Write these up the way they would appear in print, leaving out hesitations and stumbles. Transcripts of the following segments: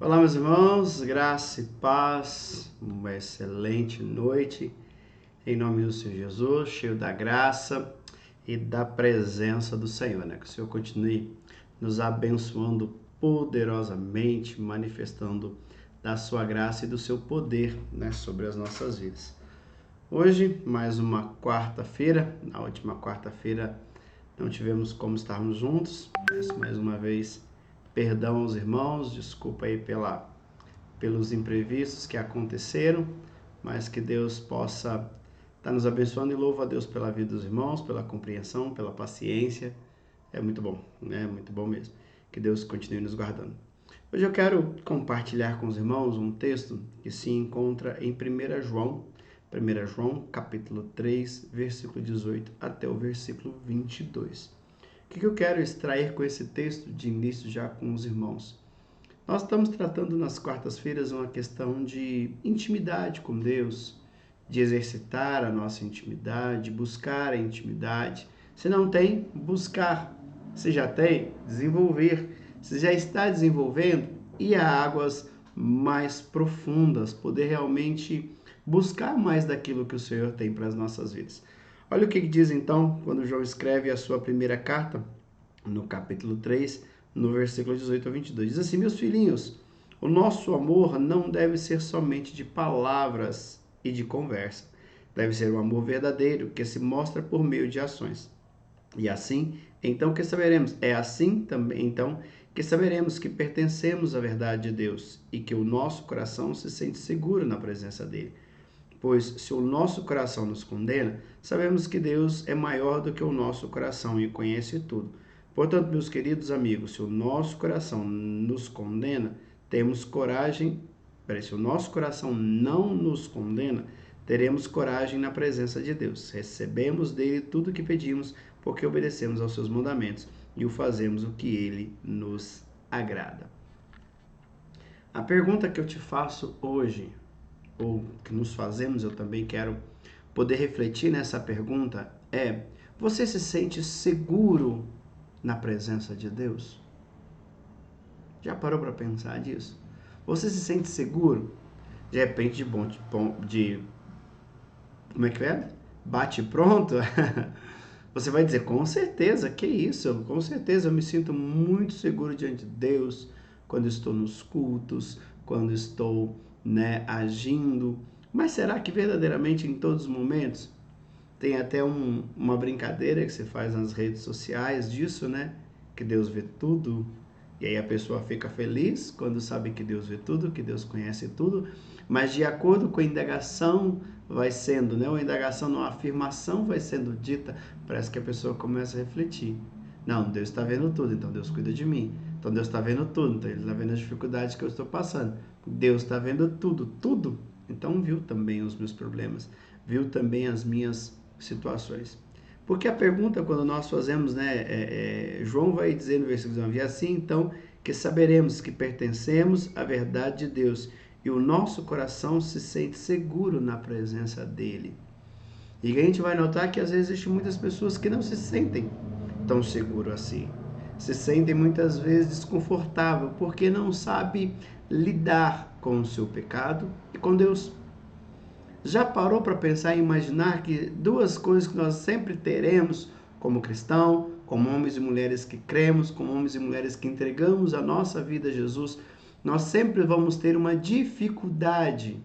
Olá, meus irmãos, graça e paz, uma excelente noite, em nome do Senhor Jesus, cheio da graça e da presença do Senhor, né? Que o Senhor continue nos abençoando poderosamente, manifestando da sua graça e do seu poder, né, sobre as nossas vidas. Hoje, mais uma quarta-feira, na última quarta-feira não tivemos como estarmos juntos, peço mais uma vez perdão aos irmãos, desculpa aí pelos imprevistos que aconteceram, mas que Deus possa estar nos abençoando e louvo a Deus pela vida dos irmãos, pela compreensão, pela paciência. É muito bom, né? Muito bom mesmo. Que Deus continue nos guardando. Hoje eu quero compartilhar com os irmãos um texto que se encontra em 1 João, capítulo 3, versículo 18 até o versículo 22. O que eu quero extrair com esse texto de início já com os irmãos? Nós estamos tratando nas quartas-feiras uma questão de intimidade com Deus, de exercitar a nossa intimidade, buscar a intimidade. Se não tem, buscar. Se já tem, desenvolver. Se já está desenvolvendo, ir a águas mais profundas, poder realmente buscar mais daquilo que o Senhor tem para as nossas vidas. Olha o que diz então quando João escreve a sua primeira carta, no capítulo 3, no versículo 18 a 22. Diz assim: meus filhinhos, o nosso amor não deve ser somente de palavras e de conversa. Deve ser um amor verdadeiro, que se mostra por meio de ações. E assim, então que saberemos? É assim também, então, que saberemos que pertencemos à verdade de Deus e que o nosso coração se sente seguro na presença dele. Pois se o nosso coração nos condena, sabemos que Deus é maior do que o nosso coração e conhece tudo. Portanto, meus queridos amigos, se o nosso coração nos condena, temos coragem. Se o nosso coração não nos condena, teremos coragem na presença de Deus. Recebemos dele tudo o que pedimos, porque obedecemos aos seus mandamentos e o fazemos o que ele nos agrada. A pergunta que eu te faço hoje, ou que nos fazemos, eu também quero poder refletir nessa pergunta, é: você se sente seguro na presença de Deus? Já parou para pensar nisso? Você se sente seguro? De repente, como é que é? Bate pronto? Você vai dizer, com certeza, que isso? Com certeza eu me sinto muito seguro diante de Deus quando estou nos cultos, quando estou, né, agindo. Mas será que verdadeiramente em todos os momentos? Tem até uma brincadeira que se faz nas redes sociais disso, né? Que Deus vê tudo. E aí a pessoa fica feliz quando sabe que Deus vê tudo, que Deus conhece tudo. Mas de acordo com a indagação vai sendo, né? Uma indagação, uma afirmação vai sendo dita, parece que a pessoa começa a refletir. Não, Deus está vendo tudo, então Deus cuida de mim. Então Deus está vendo tudo, então Ele está vendo as dificuldades que eu estou passando. Deus está vendo tudo, tudo. Então viu também os meus problemas, viu também as minhas situações. Porque a pergunta, quando nós fazemos, né, João vai dizer no versículo 19, assim então que saberemos que pertencemos à verdade de Deus e o nosso coração se sente seguro na presença dele. E a gente vai notar que às vezes existem muitas pessoas que não se sentem tão seguros assim. Se sentem muitas vezes desconfortável porque não sabe lidar com o seu pecado e com Deus. Já parou para pensar e imaginar que duas coisas que nós sempre teremos como cristão, como homens e mulheres que cremos, como homens e mulheres que entregamos a nossa vida a Jesus, nós sempre vamos ter uma dificuldade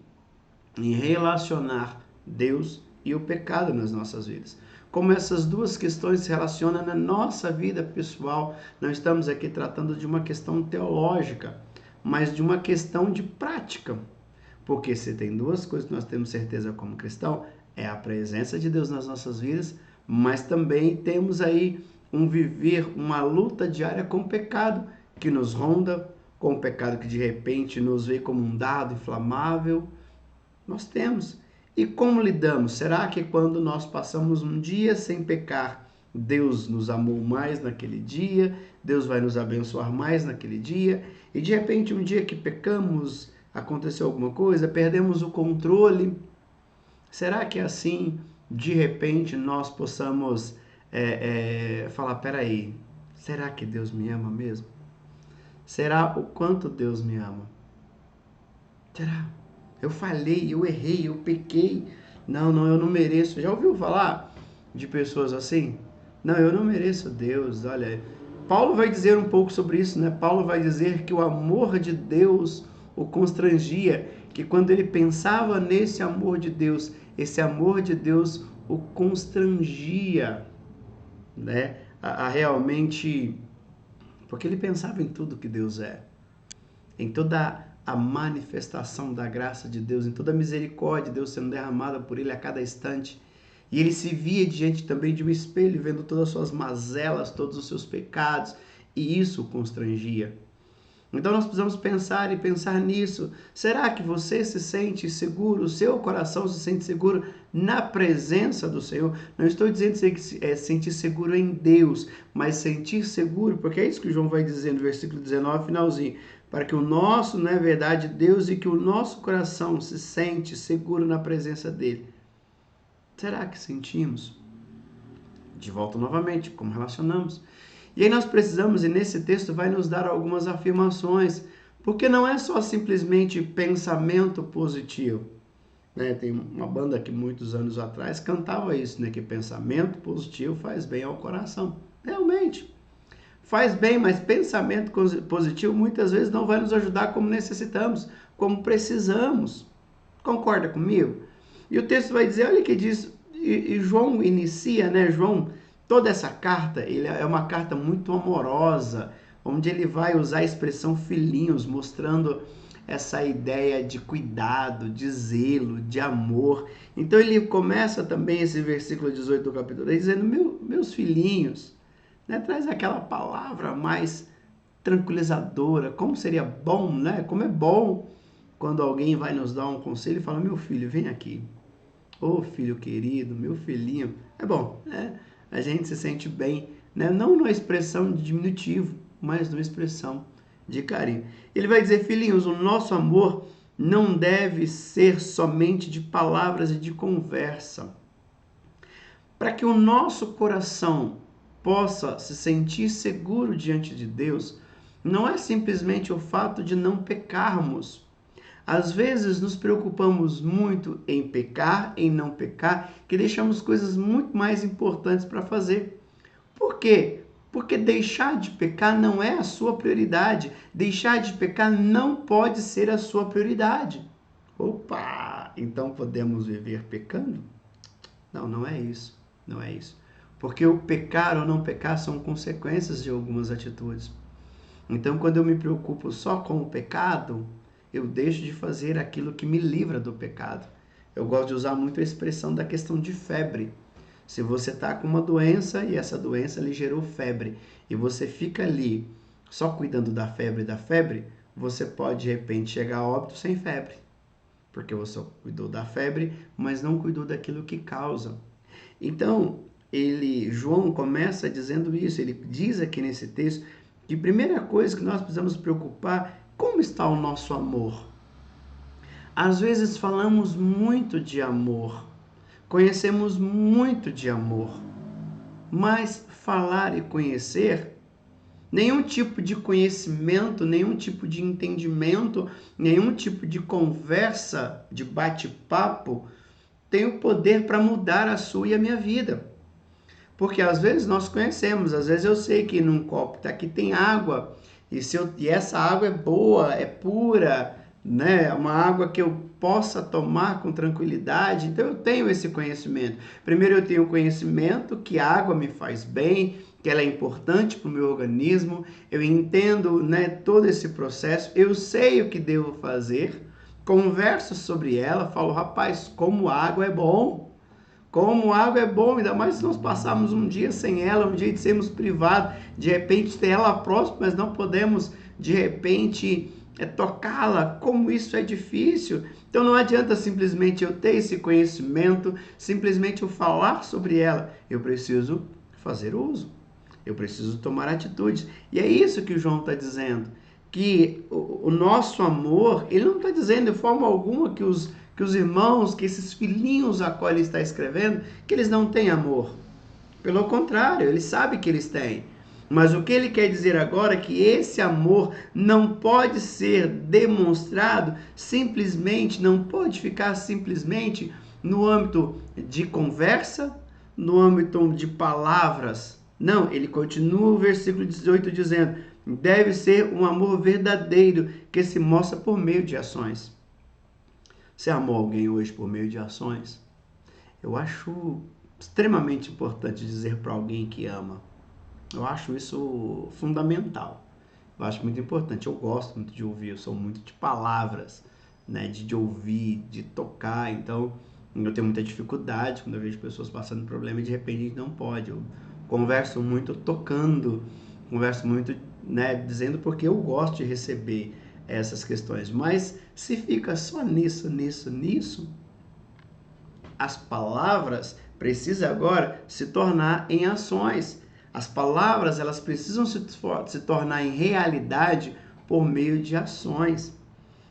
em relacionar Deus e o pecado nas nossas vidas. Como essas duas questões se relacionam na nossa vida pessoal, não estamos aqui tratando de uma questão teológica, mas de uma questão de prática. Porque se tem duas coisas que nós temos certeza como cristão, é a presença de Deus nas nossas vidas, mas também temos aí um viver, uma luta diária com o pecado que nos ronda, com o pecado que de repente nos vê como um dardo inflamável. Nós temos. E como lidamos? Será que quando nós passamos um dia sem pecar, Deus nos amou mais naquele dia? Deus vai nos abençoar mais naquele dia? E de repente um dia que pecamos, aconteceu alguma coisa, perdemos o controle? Será que assim, de repente, nós possamos falar, peraí, será que Deus me ama mesmo? Será o quanto Deus me ama? Será? Eu falhei, eu errei, eu pequei. Não, eu não mereço. Já ouviu falar de pessoas assim? Não, eu não mereço Deus. Olha, Paulo vai dizer um pouco sobre isso, né? Paulo vai dizer que o amor de Deus o constrangia, que quando ele pensava nesse amor de Deus, esse amor de Deus o constrangia, né? A realmente, porque ele pensava em tudo que Deus é, em toda a manifestação da graça de Deus, em toda a misericórdia de Deus sendo derramada por ele a cada instante. E ele se via diante também de um espelho, vendo todas as suas mazelas, todos os seus pecados, e isso o constrangia. Então nós precisamos pensar e pensar nisso. Será que você se sente seguro, o seu coração se sente seguro na presença do Senhor? Não estou dizendo que é sentir seguro em Deus, mas sentir seguro, porque é isso que João vai dizer no versículo 19, finalzinho, para que o nosso, não é verdade, Deus, e que o nosso coração se sente seguro na presença dele. Será que sentimos? De volta novamente, como relacionamos? E aí nós precisamos, e nesse texto vai nos dar algumas afirmações, porque não é só simplesmente pensamento positivo. Né? Tem uma banda que muitos anos atrás cantava isso, né? Que pensamento positivo faz bem ao coração. Realmente, faz bem, mas pensamento positivo muitas vezes não vai nos ajudar como necessitamos, como precisamos. Concorda comigo? E o texto vai dizer, olha que diz, e João inicia, né? João, toda essa carta, ele é uma carta muito amorosa, onde ele vai usar a expressão filhinhos, mostrando essa ideia de cuidado, de zelo, de amor. Então ele começa também esse versículo 18 do capítulo 10 dizendo, meus filhinhos, né? Traz aquela palavra mais tranquilizadora, como seria bom, né? Como é bom quando alguém vai nos dar um conselho e fala, meu filho, vem aqui. Ô filho querido, meu filhinho. É bom, né? A gente se sente bem, né? Não numa expressão de diminutivo, mas numa expressão de carinho. Ele vai dizer, filhinhos, o nosso amor não deve ser somente de palavras e de conversa. Para que o nosso coração possa se sentir seguro diante de Deus, não é simplesmente o fato de não pecarmos. Às vezes nos preocupamos muito em pecar, em não pecar, que deixamos coisas muito mais importantes para fazer. Por quê? Porque deixar de pecar não é a sua prioridade. Deixar de pecar não pode ser a sua prioridade. Opa! Então podemos viver pecando? Não, não é isso. Não é isso. Porque o pecar ou não pecar são consequências de algumas atitudes. Então, quando eu me preocupo só com o pecado, eu deixo de fazer aquilo que me livra do pecado. Eu gosto de usar muito a expressão da questão de febre. Se você está com uma doença e essa doença lhe gerou febre e você fica ali só cuidando da febre, você pode de repente chegar a óbito sem febre. Porque você cuidou da febre, mas não cuidou daquilo que causa. Então, João começa dizendo isso, ele diz aqui nesse texto que a primeira coisa que nós precisamos preocupar, como está o nosso amor? Às vezes falamos muito de amor, conhecemos muito de amor, mas falar e conhecer, nenhum tipo de conhecimento, nenhum tipo de entendimento, nenhum tipo de conversa, de bate-papo, tem o poder para mudar a sua e a minha vida. Porque às vezes nós conhecemos, às vezes eu sei que num copo aqui tem água, e essa água é boa, é pura, né? Uma água que eu possa tomar com tranquilidade, então eu tenho esse conhecimento. Primeiro eu tenho o conhecimento que a água me faz bem, que ela é importante para o meu organismo, eu entendo, né, todo esse processo, eu sei o que devo fazer, converso sobre ela, falo, rapaz, como água é bom. Como água é bom, ainda mais se nós passarmos um dia sem ela, um dia de sermos privados, de repente ter ela próxima, mas não podemos, de repente, tocá-la. Como isso é difícil. Então não adianta simplesmente eu ter esse conhecimento, simplesmente eu falar sobre ela. Eu preciso fazer uso. Eu preciso tomar atitudes. E é isso que o João está dizendo. Que o nosso amor, ele não está dizendo de forma alguma que os irmãos, que esses filhinhos a qual ele está escrevendo, que eles não têm amor. Pelo contrário, ele sabe que eles têm. Mas o que ele quer dizer agora é que esse amor não pode ser demonstrado simplesmente, não pode ficar simplesmente no âmbito de conversa, no âmbito de palavras. Não, ele continua o versículo 18 dizendo: deve ser um amor verdadeiro que se mostra por meio de ações. Você amou alguém hoje por meio de ações? Eu acho extremamente importante dizer para alguém que ama. Eu acho isso fundamental. Eu acho muito importante. Eu gosto muito de ouvir, eu sou muito de palavras, né? De ouvir, de tocar. Então, eu tenho muita dificuldade quando eu vejo pessoas passando problema e de repente a gente não pode. Eu converso muito tocando, converso muito, né, dizendo porque eu gosto de receber essas questões. Mas se fica só nisso, as palavras precisam agora se tornar em ações. As palavras, elas precisam se tornar em realidade por meio de ações.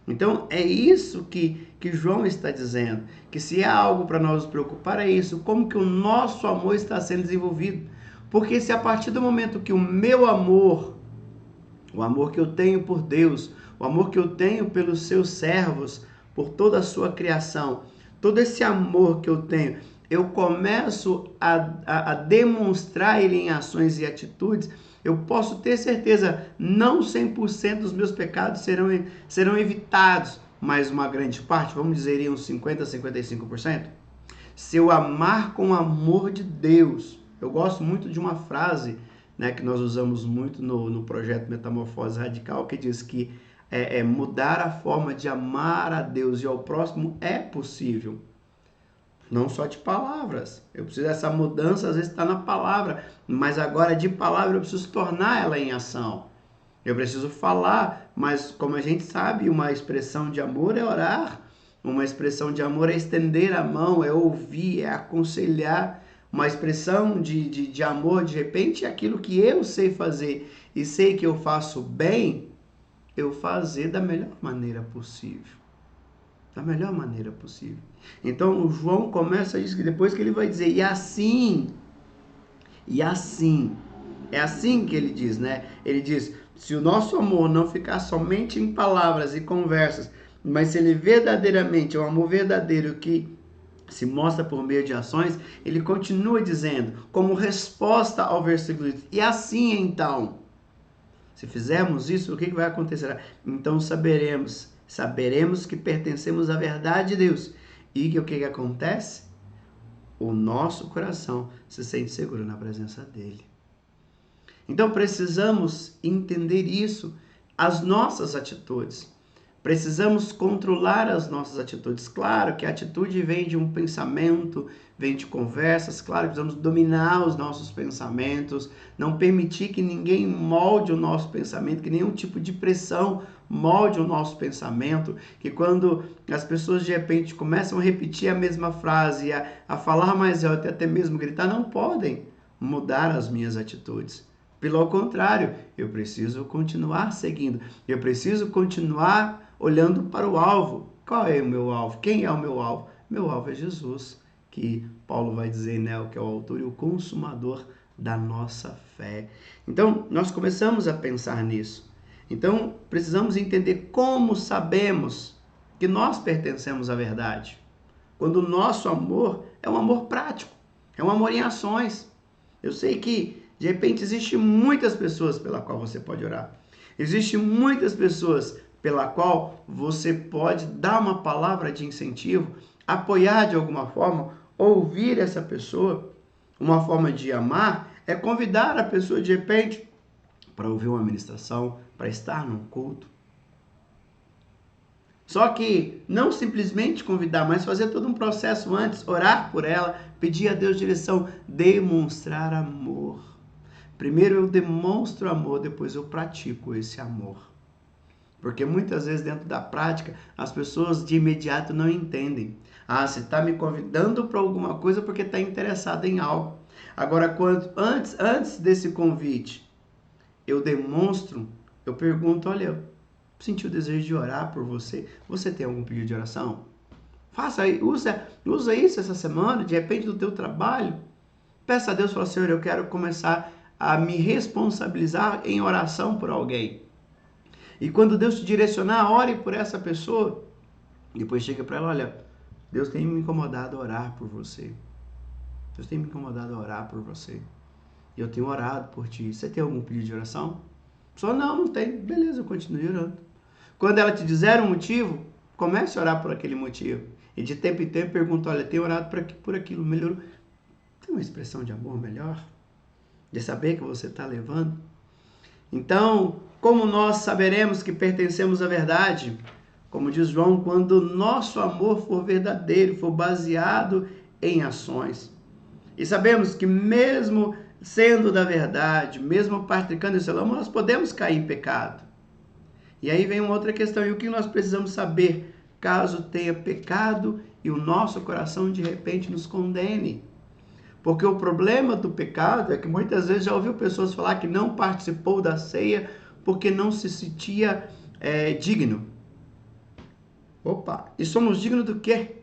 Então, é isso que João está dizendo, que se há algo para nós nos preocupar é isso, como que o nosso amor está sendo desenvolvido. Porque se a partir do momento que o meu amor, o amor que eu tenho por Deus, o amor que eu tenho pelos seus servos, por toda a sua criação, todo esse amor que eu tenho, eu começo a demonstrar ele em ações e atitudes, eu posso ter certeza, não 100% dos meus pecados serão evitados, mas uma grande parte, vamos dizer uns 50% a 55%. Se eu amar com o amor de Deus, eu gosto muito de uma frase, né, que nós usamos muito no projeto Metamorfose Radical, que diz que mudar a forma de amar a Deus e ao próximo é possível. Não só de palavras. Eu preciso dessa mudança, às vezes está na palavra, mas agora de palavra eu preciso tornar ela em ação. Eu preciso falar, mas como a gente sabe, uma expressão de amor é orar, uma expressão de amor é estender a mão, é ouvir, é aconselhar. Uma expressão de amor, de repente, é aquilo que eu sei fazer e sei que eu faço bem, eu fazer da melhor maneira possível. Da melhor maneira possível. Então, o João começa a dizer que depois que ele vai dizer, e assim, é assim que ele diz, né? Ele diz, se o nosso amor não ficar somente em palavras e conversas, mas se ele verdadeiramente é um amor verdadeiro que se mostra por meio de ações, ele continua dizendo, como resposta ao versículo 8, e assim então, se fizermos isso, o que vai acontecer? Então saberemos que pertencemos à verdade de Deus. E que o que acontece? O nosso coração se sente seguro na presença dele. Então precisamos entender isso, as nossas atitudes. Precisamos controlar as nossas atitudes. Claro que a atitude vem de um pensamento, vem de conversas. Claro que precisamos dominar os nossos pensamentos, não permitir que ninguém molde o nosso pensamento, que nenhum tipo de pressão molde o nosso pensamento, que quando as pessoas de repente começam a repetir a mesma frase, a falar mais alto e até mesmo gritar, não podem mudar as minhas atitudes. Pelo contrário, eu preciso continuar seguindo, eu preciso continuar olhando para o alvo. Qual é o meu alvo? Quem é o meu alvo? Meu alvo é Jesus, que Paulo vai dizer, né, que é o autor e o consumador da nossa fé. Então, nós começamos a pensar nisso. Então, precisamos entender como sabemos que nós pertencemos à verdade. Quando o nosso amor é um amor prático, é um amor em ações. Eu sei que, de repente, existem muitas pessoas pela qual você pode orar. Existem muitas pessoas pela qual você pode dar uma palavra de incentivo, apoiar de alguma forma, ouvir essa pessoa. Uma forma de amar é convidar a pessoa, de repente, para ouvir uma ministração, para estar num culto. Só que não simplesmente convidar, mas fazer todo um processo antes, orar por ela, pedir a Deus direção, demonstrar amor. Primeiro eu demonstro amor, depois eu pratico esse amor. Porque muitas vezes dentro da prática, as pessoas de imediato não entendem. Ah, você está me convidando para alguma coisa porque está interessado em algo. Agora, antes desse convite, eu demonstro, eu pergunto, olha, eu senti o desejo de orar por você. Você tem algum pedido de oração? Faça aí, usa isso essa semana, de repente do teu trabalho. Peça a Deus, fala, Senhor, eu quero começar a me responsabilizar em oração por alguém. E quando Deus te direcionar, ore por essa pessoa. Depois chega para ela, olha, Deus tem me incomodado a orar por você. Deus tem me incomodado a orar por você. E eu tenho orado por ti. Você tem algum pedido de oração? Só não tem. Beleza, eu continuo orando. Quando ela te dizer um motivo, comece a orar por aquele motivo. E de tempo em tempo pergunta, olha, tenho orado por aquilo, melhorou. Tem uma expressão de amor melhor? De saber que você está levando? Então, como nós saberemos que pertencemos à verdade? Como diz João, quando nosso amor for verdadeiro, for baseado em ações. E sabemos que mesmo sendo da verdade, mesmo praticando esse amor, nós podemos cair em pecado. E aí vem uma outra questão, e o que nós precisamos saber caso tenha pecado e o nosso coração de repente nos condene? Porque o problema do pecado é que muitas vezes já ouviu pessoas falar que não participou da ceia porque não se sentia digno. Opa, e somos dignos do quê?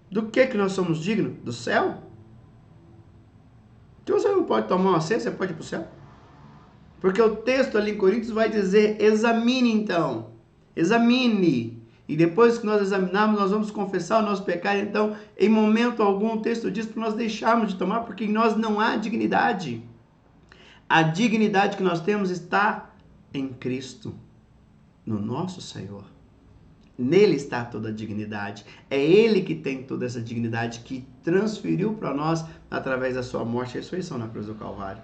Do que nós somos dignos? Do céu? Então você não pode tomar uma ceia, você pode ir para o céu? Porque o texto ali em Coríntios vai dizer, examine então, examine. E depois que nós examinarmos, nós vamos confessar o nosso pecado. Então, em momento algum, o texto diz para nós deixarmos de tomar, porque em nós não há dignidade. A dignidade que nós temos está em Cristo, no nosso Senhor. Nele está toda a dignidade. É Ele que tem toda essa dignidade, que transferiu para nós através da sua morte e ressurreição na cruz do Calvário.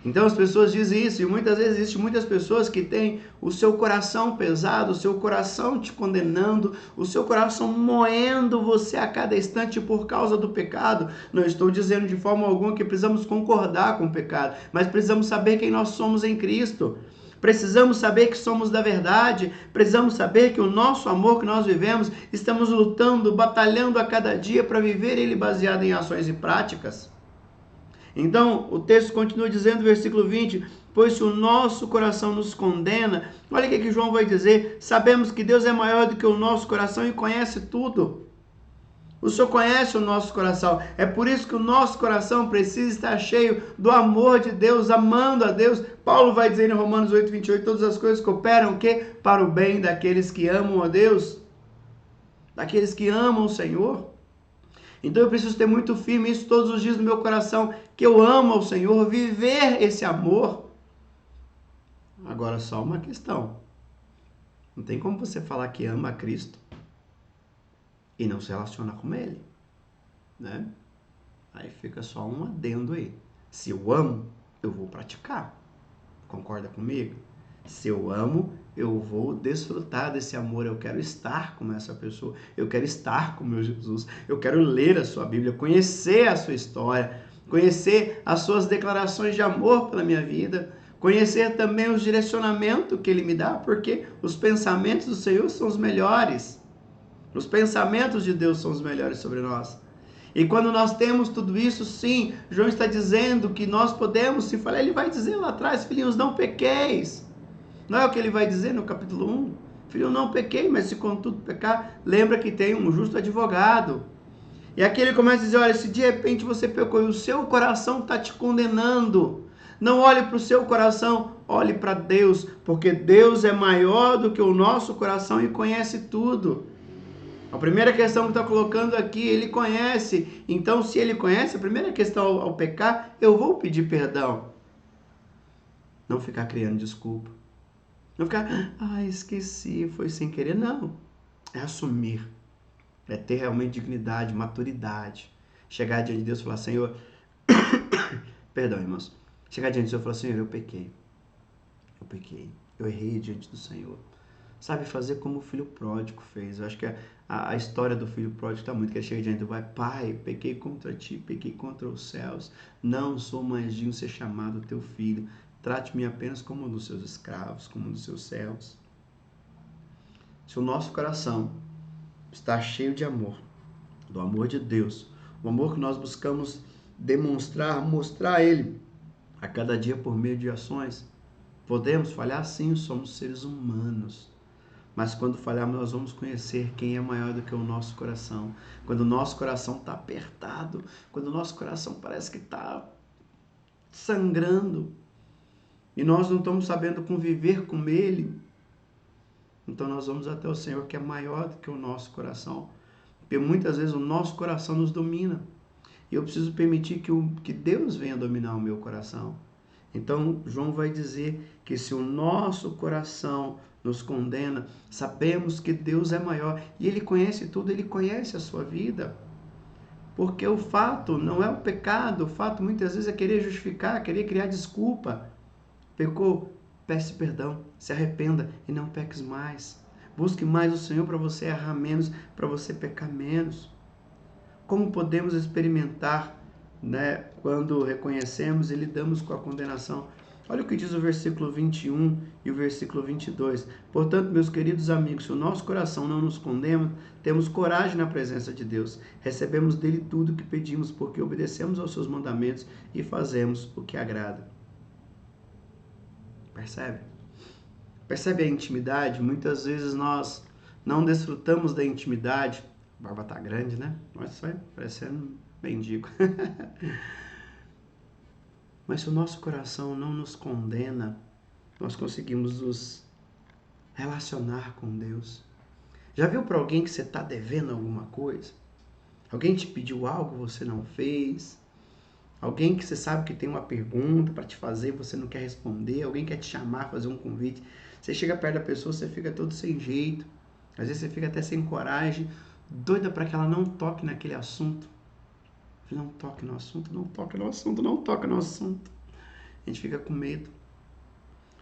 Então as pessoas dizem isso, e muitas vezes existem muitas pessoas que têm o seu coração pesado, o seu coração te condenando, o seu coração moendo você a cada instante por causa do pecado. Não estou dizendo de forma alguma que precisamos concordar com o pecado, mas precisamos saber quem nós somos em Cristo. Precisamos saber que somos da verdade, precisamos saber que o nosso amor que nós vivemos, estamos lutando, batalhando a cada dia para viver ele baseado em ações e práticas. Então, o texto continua dizendo, versículo 20, pois se o nosso coração nos condena, olha o que João vai dizer, sabemos que Deus é maior do que o nosso coração e conhece tudo. O Senhor conhece o nosso coração, é por isso que o nosso coração precisa estar cheio do amor de Deus, amando a Deus. Paulo vai dizer em Romanos 8, 28, todas as coisas cooperam o quê? Para o bem daqueles que amam a Deus, daqueles que amam o Senhor. Então eu preciso ter muito firme isso todos os dias no meu coração, que eu amo ao Senhor, viver esse amor. Agora só uma questão. Não tem como você falar que ama a Cristo e não se relaciona com Ele, né? Aí fica só um adendo aí. Se eu amo, eu vou praticar. Concorda comigo? Se eu amo, eu vou desfrutar desse amor, eu quero estar com essa pessoa, eu quero estar com o meu Jesus, eu quero ler a sua Bíblia, conhecer a sua história, conhecer as suas declarações de amor pela minha vida, conhecer também os direcionamentos que Ele me dá, porque os pensamentos do Senhor são os melhores, os pensamentos de Deus são os melhores sobre nós. E quando nós temos tudo isso, sim, João está dizendo que nós podemos se falhar, ele vai dizer lá atrás, filhinhos, não pequeis. Não é o que ele vai dizer no capítulo 1? Filho, não pequei, mas se contudo pecar, lembra que tem um justo advogado. E aqui ele começa a dizer, olha, se de repente você pecou e o seu coração está te condenando, não olhe para o seu coração, olhe para Deus, porque Deus é maior do que o nosso coração e conhece tudo. A primeira questão que está colocando aqui, ele conhece. Então, se ele conhece, a primeira questão ao pecar, eu vou pedir perdão. Não ficar criando desculpa. Não ficar, esqueci, foi sem querer. Não. É assumir. É ter realmente dignidade, maturidade. Chegar diante de Deus e falar, Senhor... Perdão, irmãos. Chegar diante de Deus e falar, Senhor, eu pequei. Eu pequei. Eu errei diante do Senhor. Sabe, fazer como o filho pródigo fez. Eu acho que a história do filho pródigo está muito, que ele chega diante do pai, pequei contra ti, pequei contra os céus. Não sou mais digno de ser chamado teu filho. Trate-me apenas como um dos seus escravos, como um dos seus servos. Se o nosso coração está cheio de amor, do amor de Deus, o amor que nós buscamos demonstrar, mostrar a Ele a cada dia por meio de ações, podemos falhar sim, somos seres humanos. Mas quando falharmos, nós vamos conhecer quem é maior do que o nosso coração. Quando o nosso coração está apertado, quando o nosso coração parece que está sangrando e nós não estamos sabendo conviver com ele, então nós vamos até o Senhor, que é maior do que o nosso coração, porque muitas vezes o nosso coração nos domina e eu preciso permitir que Deus venha dominar o meu coração. Então João vai dizer que se o nosso coração nos condena, sabemos que Deus é maior e Ele conhece tudo, Ele conhece a sua vida. Porque o fato não é o pecado, o fato muitas vezes é querer justificar, querer criar desculpa. Pecou, peça perdão, se arrependa e não peques mais. Busque mais o Senhor para você errar menos, para você pecar menos. Como podemos experimentar, né, quando reconhecemos e lidamos com a condenação? Olha o que diz o versículo 21 e o versículo 22. Portanto, meus queridos amigos, se o nosso coração não nos condena, temos coragem na presença de Deus. Recebemos dele tudo o que pedimos, porque obedecemos aos seus mandamentos e fazemos o que agrada. Percebe? Percebe a intimidade? Muitas vezes nós não desfrutamos da intimidade. A barba tá grande, né? Nossa, parecendo um mendigo. Mas se o nosso coração não nos condena, nós conseguimos nos relacionar com Deus. Já viu para alguém que você está devendo alguma coisa? Alguém te pediu algo, você não fez? Alguém que você sabe que tem uma pergunta para te fazer, você não quer responder? Alguém quer te chamar, fazer um convite? Você chega perto da pessoa, você fica todo sem jeito. Às vezes você fica até sem coragem, doida para que ela não toque naquele assunto. Não toque no assunto, não toque no assunto, não toque no assunto. A gente fica com medo.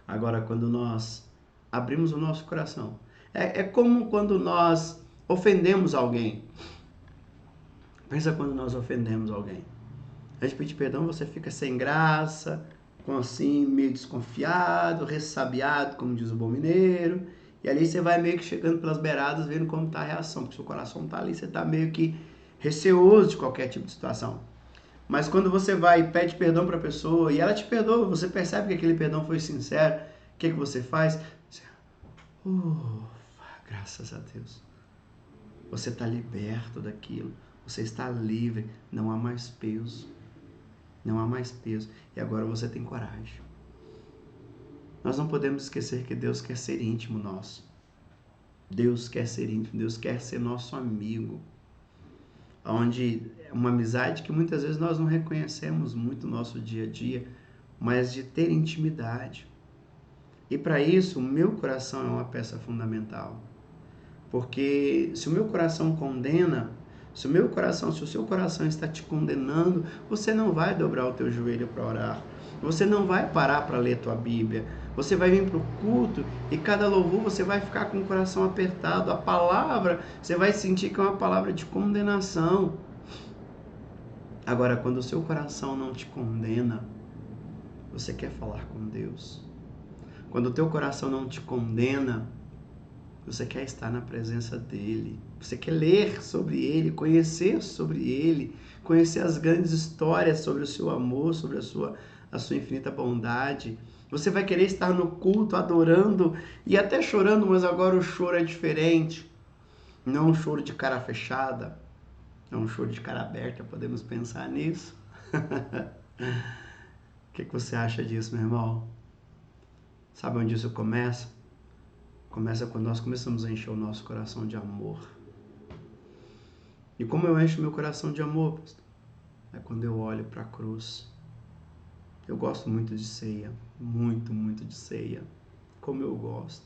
Agora, quando nós abrimos o nosso coração, é como quando nós ofendemos alguém. Pensa quando nós ofendemos alguém. A gente pede perdão, você fica sem graça, com assim, meio desconfiado, ressabiado, como diz o bom mineiro. E ali você vai meio que chegando pelas beiradas, vendo como está a reação, porque seu coração está ali, você está meio que receoso de qualquer tipo de situação. Mas quando você vai e pede perdão para a pessoa e ela te perdoa, você percebe que aquele perdão foi sincero, o que você faz? Você, graças a Deus. Você está liberto daquilo, você está livre, não há mais peso. Não há mais peso. E agora você tem coragem. Nós não podemos esquecer que Deus quer ser íntimo nosso. Deus quer ser íntimo, Deus quer ser nosso amigo. Onde uma amizade que muitas vezes nós não reconhecemos muito no nosso dia a dia, mas de ter intimidade. E para isso, o meu coração é uma peça fundamental. Porque se o meu coração condena, se o seu coração está te condenando, você não vai dobrar o teu joelho para orar. Você não vai parar para ler tua Bíblia. Você vai vir para o culto e cada louvor você vai ficar com o coração apertado. A palavra, você vai sentir que é uma palavra de condenação. Agora, quando o seu coração não te condena, você quer falar com Deus. Quando o teu coração não te condena, você quer estar na presença dele. Você quer ler sobre ele, conhecer sobre ele, conhecer as grandes histórias sobre o seu amor, sobre a sua infinita bondade. Você vai querer estar no culto, adorando e até chorando, mas agora o choro é diferente. Não um choro de cara fechada, é um choro de cara aberta, podemos pensar nisso. O que você acha disso, meu irmão? Sabe onde isso começa? Começa quando nós começamos a encher o nosso coração de amor. E como eu encho meu coração de amor, pastor? É quando eu olho para a cruz. Eu gosto muito de ceia, muito, muito de ceia. Como eu gosto.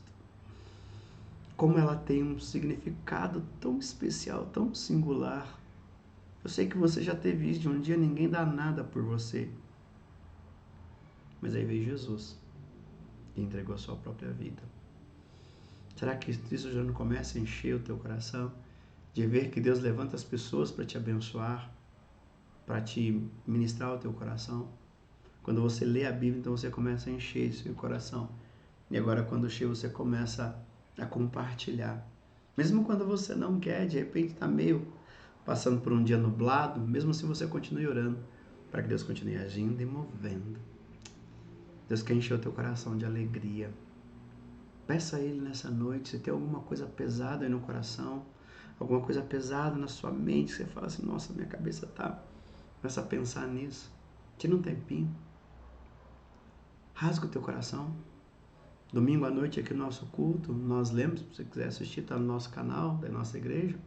Como ela tem um significado tão especial, tão singular. Eu sei que você já teve isso, de um dia ninguém dá nada por você. Mas aí veio Jesus e entregou a sua própria vida. Será que isso já não começa a encher o teu coração? De ver que Deus levanta as pessoas para te abençoar, para te ministrar o teu coração? Quando você lê a Bíblia, então você começa a encher o seu coração. E agora, quando cheio, você começa a compartilhar. Mesmo quando você não quer, de repente está meio passando por um dia nublado, mesmo assim você continue orando, para que Deus continue agindo e movendo. Deus quer encher o teu coração de alegria. Peça a Ele nessa noite, se tem alguma coisa pesada aí no coração, alguma coisa pesada na sua mente, você fala assim, nossa, minha cabeça tá, começa a pensar nisso. Tira um tempinho, Rasga o teu coração. Domingo à noite aqui no nosso culto, nós lemos, se você quiser assistir, está no nosso canal, da nossa igreja.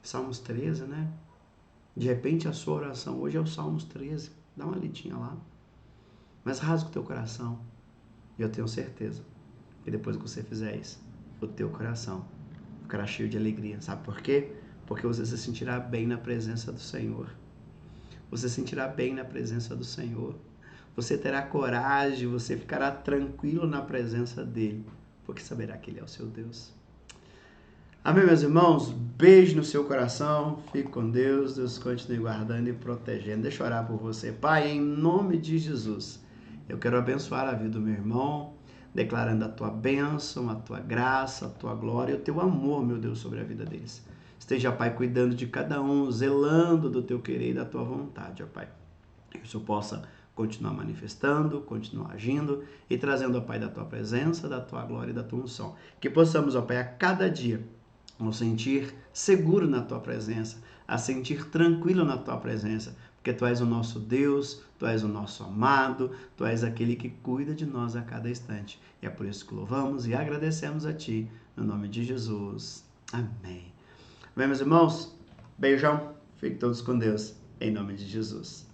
Salmos 13, né? De repente a sua oração hoje é o Salmos 13. Dá uma lidinha lá. Mas rasga o teu coração. E eu tenho certeza que depois que você fizer isso, o teu coração ficará cheio de alegria. Sabe por quê? Porque você se sentirá bem na presença do Senhor. Você se sentirá bem na presença do Senhor. Você terá coragem, você ficará tranquilo na presença dele, porque saberá que ele é o seu Deus. Amém, meus irmãos? Beijo no seu coração. Fique com Deus. Deus continue guardando e protegendo. Deixa eu orar por você. Pai, em nome de Jesus, eu quero abençoar a vida do meu irmão, declarando a tua bênção, a tua graça, a tua glória e o teu amor, meu Deus, sobre a vida deles. Esteja, Pai, cuidando de cada um, zelando do teu querer e da tua vontade, ó Pai. Que o Senhor possa continuar manifestando, continuar agindo e trazendo, ó Pai, da tua presença, da tua glória e da tua unção. Que possamos, ó Pai, a cada dia nos sentir seguro na tua presença, a sentir tranquilo na tua presença, porque tu és o nosso Deus, tu és o nosso amado, tu és aquele que cuida de nós a cada instante. E é por isso que louvamos e agradecemos a ti, no nome de Jesus. Amém. Bem, meus irmãos, beijão, fiquem todos com Deus, em nome de Jesus.